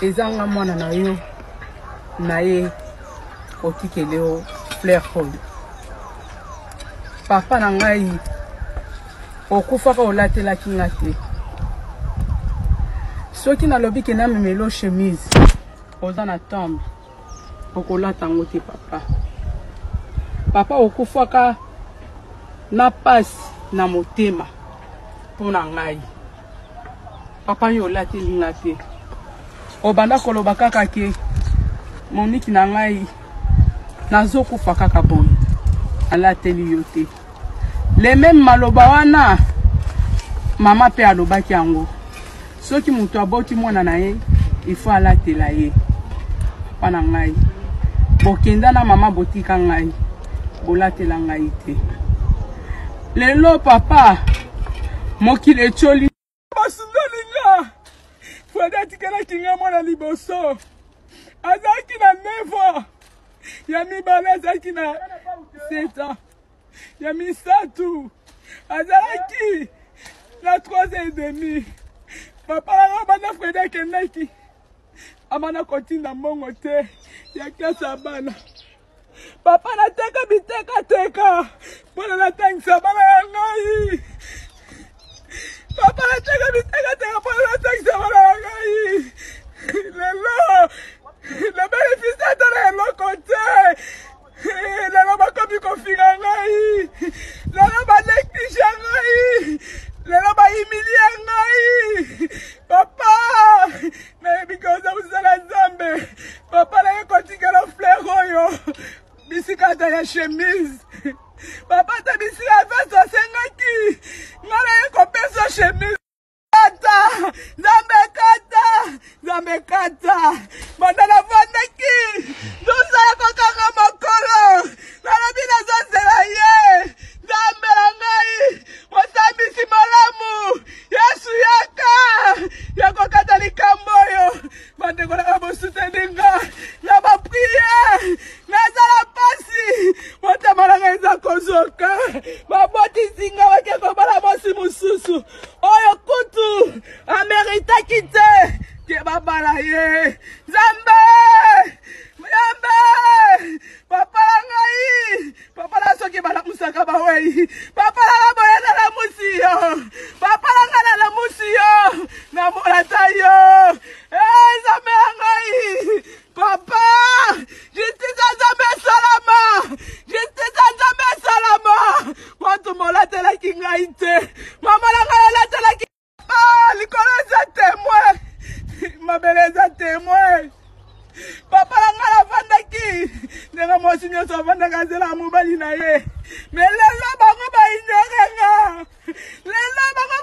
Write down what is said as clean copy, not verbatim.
ezanga mwana na yo na ye otikeleo fleur hall papa na ngai okufaka olatelaki nga te soki nalobi ke namemelo chemise oza na tombe okolata yango te papa okufaka na pasi na motema mpona ngai papa yo olateli nga te obanda koloba kaka ke moniki na ngai nazokufa kaka boye alateli yo te le même maloba wana mama pe alobaki yango soki mutu aboti mwana na ye ifo alatela ye papa na ngai bokenda na mama botika ngai bolatela ngai te lelo papa mokili echoli basundolinga fwada tikala kinga mwana liboso azaki na 9 ans ya mibale azaki na 7 ans ya misatu azalaki na 3 ans et demi papa langa bana fwada kendaki amana kotinda mbongo te ya klase ya bana papa nateka biteka mpona natangisa bana ya ngai papa nateka biteka mpona natangisa bana ya ngai lelo nabénéfice atala eloko te lelo bakomi kofinga ngai lelo baneklige ngai lelo baimilie ngai papa nayebi ke oza kosala nzambe papa naye kotikela fleur oyo bisikata ya chemise papa te bisika ya veste osengaki nga naye kopesa chemise kata nzambe kata banda navandaki ndozala kokanga makolo nalobi nazozela ye nzambe na ngai mosambisi malamu yesu yaka yakokata likambo oyo bandeko nanga bosuteninga na baprie nazala pasi motema nanga eza kozoka babotisinga bake kobala mosi mosusu oyo kutu ameritaki te ke babala ye nzambe papa na ngai papa na soki balamusaka bawei papa nanga boyena lamusi yo papa nanga nalamusi yo namolata yo nzambe na ngai papa justice nzambe salama justice nzambe salama moto molatelaki ngai te mama na ngai alatelaki likolo eza témoin mabele eza témoin papa na ngai avandaki ndenge mwasi nyonso avandaka nzela ya mobali na ye me lelo bango baignorenga lelo bango